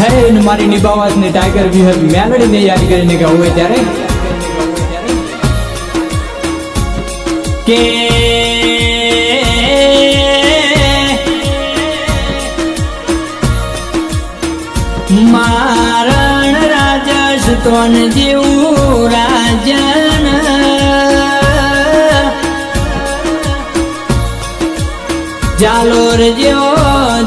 હે મારી નિભાવાસ ને ટાઈગર વિહર મેલડી ને યાદ કરીને કે હોય ત્યારે કે મારણ રાજા સુતોન જેવું રાજન જાલોર જેવો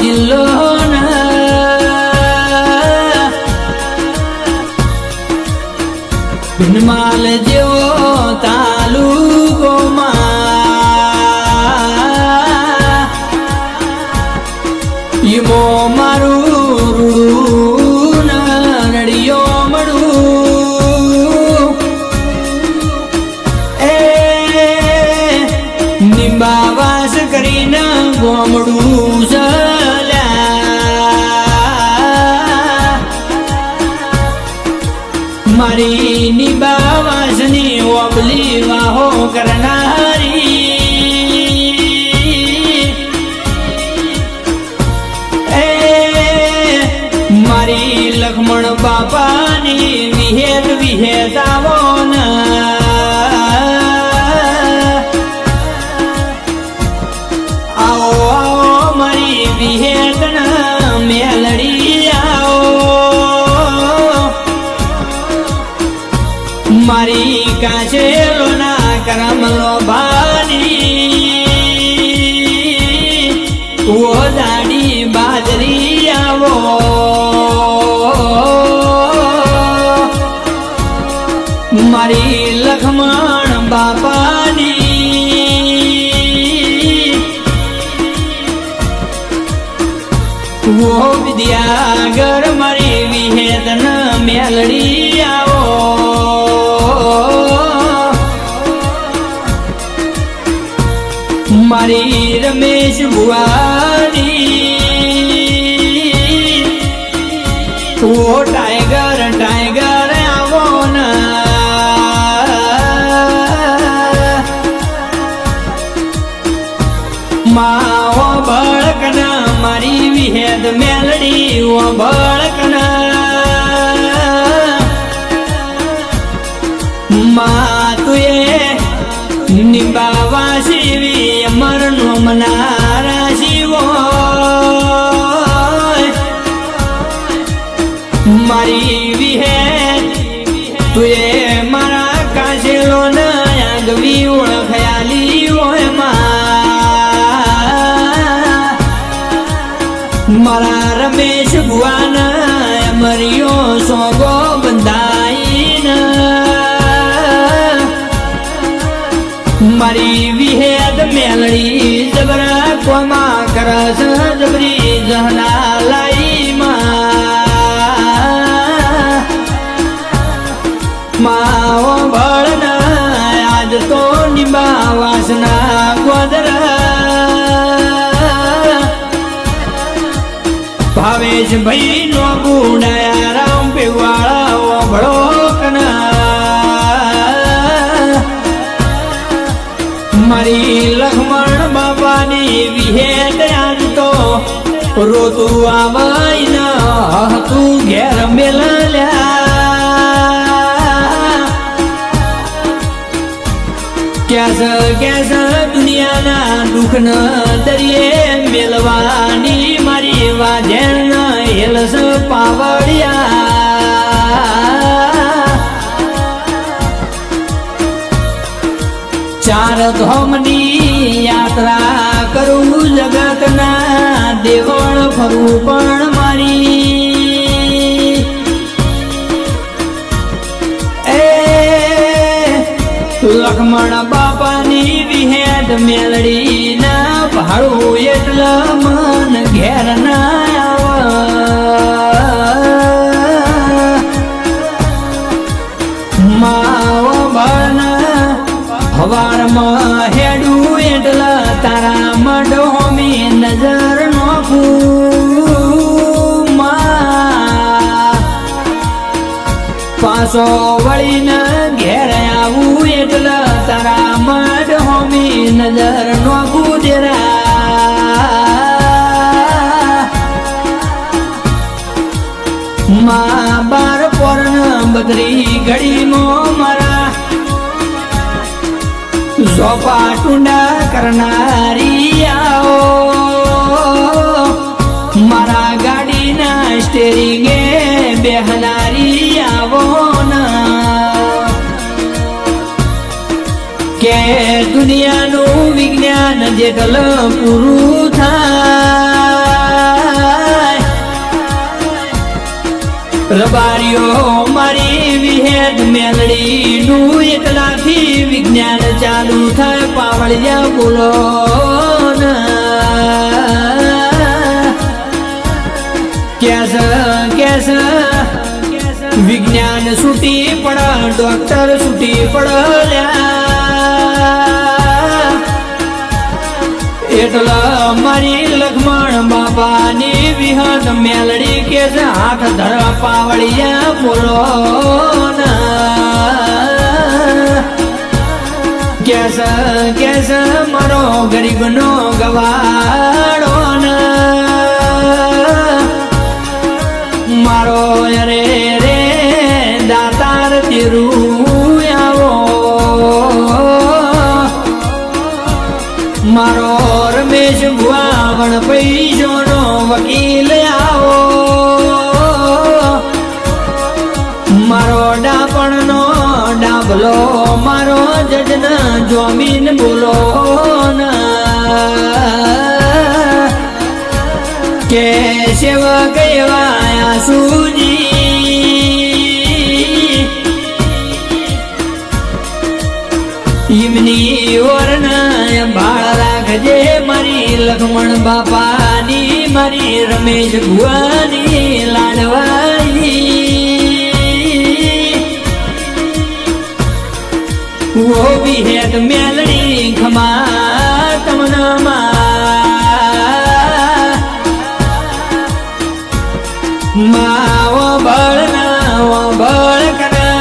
જિલ્લો ભીનમાલ જેવો તાલુકો ઈમો મારું રૂડું રડિયો મળું એ નિંબાવાસ કરીને ગોમડું મારી નિભાવાસની ઓબલી વાહો કરનારી એ મારી લક્ષ્મણ બાપાની વિહેત વિહેત આવો આવો આવો મારી વિહેત મેલડી મારી કાચેલો ના કરમલો ભાની ઓ દાડી બાજરી આવો મારી લક્ષ્મણ બાપાની ઓ વિદ્યાગર મારી વિહેદન મેલડી આવો મારી રમેશ ભુવાની ઓ ટાઈગર ટાઈગર આવો માઓ બળકના મારી વિહેદ મેલડી ઓ બળકના મા તુએ નિભાવાસી અમરનો મનારા શિવો મારી વિહેદ તુએ મારા કાશેલો આગવી ઓળખયાલી હોય મારા રમેશ ભુવાના અમરિયો સોગો બંધાઈ મારી વિહેદ મેલડી જબરા કોમા કરસ જબરી જહના લાઈ માઓ બળના આજ તો નિભાવાસના ગોદરા ભાવેશ ભાઈ નો ગુડાયા રામ પેવાળા ભળોકના મારી લક્ષ્મણ બાપાની વિહેદ આજ તો રોતું આવાય ન તું ઘેર મેલ્યા કેસ દુનિયાના દુઃખ ન દરિયે મેલવાની મારી વાજણ હેલસ પાવડિયા ચાર ધોમની યાત્રા કરું જગતના દેવળ ફરું પણ મારી એ લક્ષ્મણ બાપાની વિહેદ મેલડી ના ભાડું એટલે મન ઘેર ના માવો બળના હવારમાં હેડું એટલે તારા મઢોમી નજર નોખું પાછો વળીને ઘેર આવું એટલે તારા મઢોમી નજર નોખું દેરા માં બાર પોરણ બદરી ઘડીમો મારા સોપા ટુંડા કરનારી આવો મારા ગાડીના સ્ટેરિંગે બેહનારી આવો ના કે દુનિયાનું વિજ્ઞાન જેટલું પૂરું થાય રબારીઓ મારી વિહેદ મેલડીનું એટલાથી વિજ્ઞાન ચાલુ થાય પાવળિયા બોલો કેસ વિજ્ઞાન છૂટી પડ ડોક્ટર છૂટી પડલ્યા એટલા મારી લક્ષ્મણ બાપાની વિહદ મેલડી કે હાથ ધર પાવળિયા બોલો કેસ મારો ગરીબનો ગવાડો મારો અરે રે દાતાર તેરું આવો મારો રમેશ ભુવાવણ પૈસોનો વકીલ આવો મારો ડાપણનો ડાબલો મારો જજન જોમીન બોલો કે સેવક એવા સુજી એમની ઓરના બાળ રાખજે મારી લક્ષ્મણ બાપાની મારી રમેશ ભુવાની લાડવાઈ ઓ વિહેદ મેલડી ખમા તમના માવો બળના બળ કના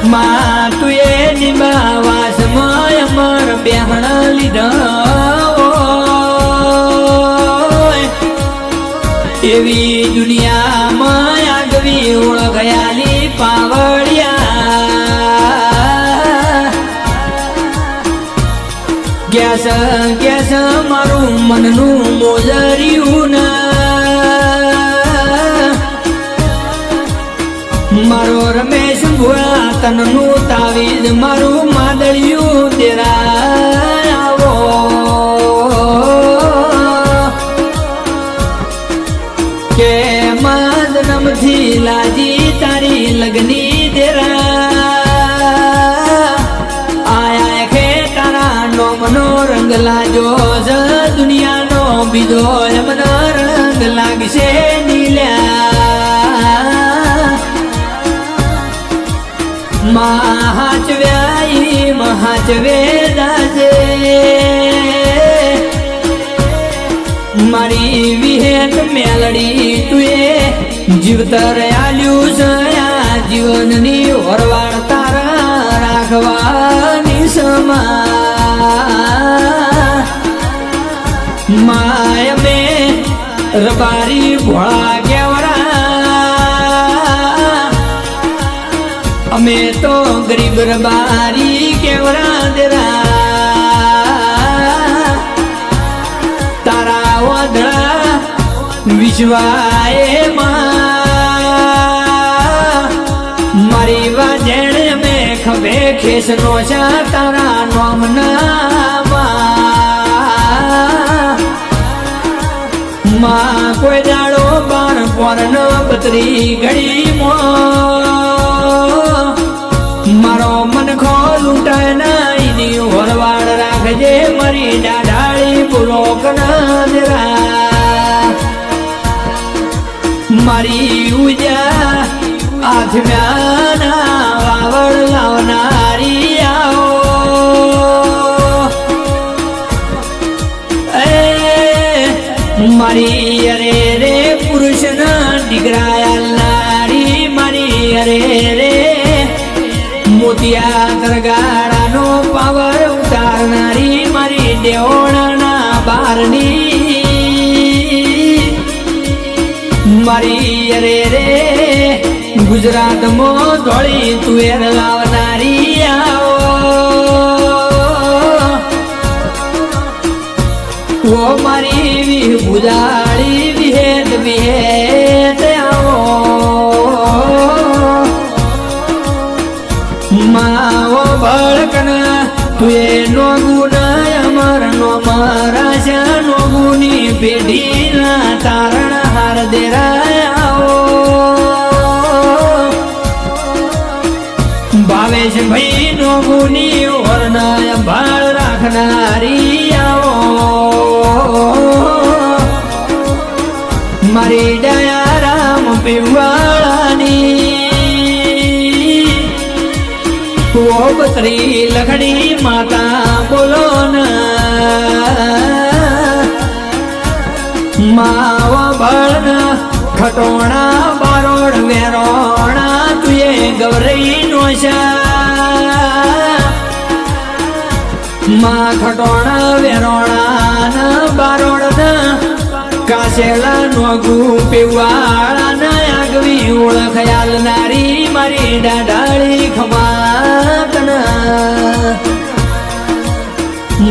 મા તું એ નિભાવાસ મય મર બેહણ લીધા એવી દુનિયામાં આગવી ઓળખયાલી પાવળિયા ગેસ મારું મનનું મોજર્યું ના મારો રમેશ ભુવા તનનું તાવીજ મારું માદળિયું તેરા આવો કે માદનમથી લાજી તારી લગની તેરા આયા ખે તારા નોમનો રંગ લાજો દુનિયાનો બીજો એમનો રંગ લાગશે નીલ્યા મહાચવે દાજે મારી વિહેત મેલડી તુએ જીવતર આલ્યું સયા જીવનની ઓરવાડ તારા રાખવાની સમા માય મે રબારી ભોળા કેવરા અમે તો ગરીબ રબારી કેવરા દેરા તારા વાદળા વિશ્વાએ મારી વાજણ અમે ખભે ખેસનો છે તારા નોમના કોઈ દાડો બાર પોરન બતરી ઘડી મારો મન ખોલ ઉઠાય નાઈની વરવાડ રાખજે મારી ડાઢાળી પુલોક નજરા મારી ઉજા આથમ્યાના વાવડ લાવનારી આવો મારી અરે રે પુરુષના ડીગરાયા લારી મારી અરે રે મોતિયા કરગાડાનો પાવર ઉતારનારી મારી દેવોણાના બારની મારી અરે રે ગુજરાતમાં ધોળી તુવેર લાવનારી આવો ઓ મારી વિહ બુજાળી વિહેદ વિહેદ આવો માવો ભળકના તુએ નો ગુના અમર નો મારા શાનો ગુની પેઢીના તારણ હાર દેરાયાઓ ભાવેશ ભાઈ નો ગુની વર્ણય ભાળ રાખનારી આવો મારી દયા રામ પીવાળાની ઓબત્રી લખડી માતા બોલો માવા બળન ખટોણા બારોડ વેરોણા તુએ ગૌરી નો મા ખટોણા વેરોણા બારોડ કાશેલા નો ગુ પીવાળા આગવી ઓળખ યાલનારી મારી ડાડાળી ખમાતન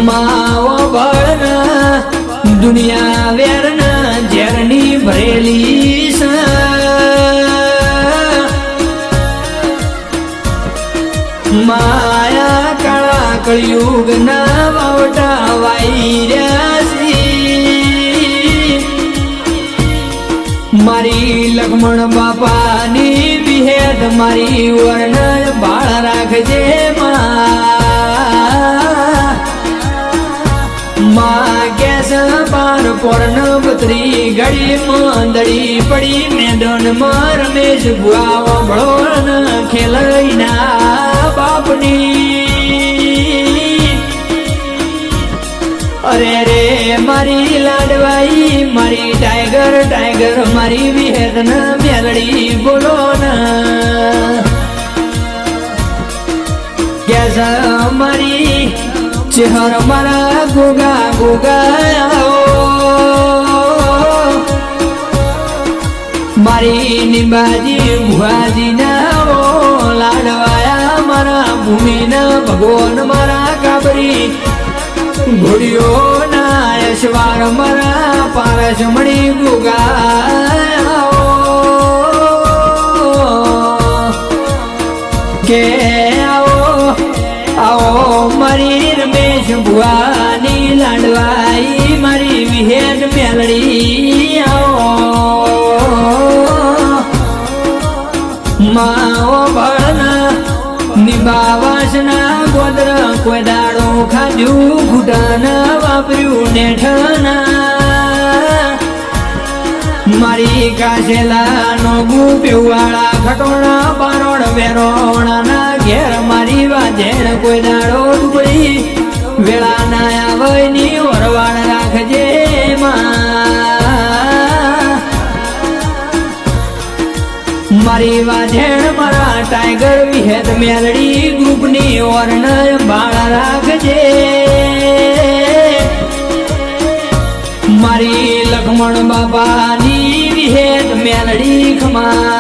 માવો બળન દુનિયા વેરન ઝેરની ભરેલી માયા કાળા કળિયુગ ના વાવટા વાયર્યાસી મારી લક્ષ્મણ બાપાની વિહેદ મારી વર્ણ બાળ રાખજે માં કેસ બાર પોર્ણ બત્રી ઘડી મંદડી પડી મેદન માં રમેશ ભુઆ ભળોન ખેલઈના બાપની અરે રે મારી લાડવાઈ મારી ટાઈગર ટાઈગર મારી વિહેદન મેલડી બોલો કેસ મારી ચહેર મારા ગોગા ગોગા મારી નિંબાજી ભુવાજી ના લાડવાયા મારા ભૂમિના ભગવાન મારા કાબરી ઘોડીઓ ના યશવાર મારા પારસમણી ગોગા કે આવો મારી રમેશ ભુવાની લાડવાઈ મારી વિહેદ મેલડી આવો માઓ બળના નિભાવાસના ગોદર કોઈ દાડો ખાધ્યું ઘૂંટાના વાપર્યું નેઠના મારી કાશેલા નો ગુપ્યુવાળા ખટોણા બારોડ વેરોણાના ઘેર મારી વાજેણ કોઈ દાડો ડુબળી વેળા ના આવની વરવાડ રાખજે મારી વાજેણ મારા ટાઈગર વિહેદ મેલડી ગ્રુપની વર્ણ બાળ રાખજે મારી લક્ષ્મણ બાપાની વિહેદ મેલડી ખમા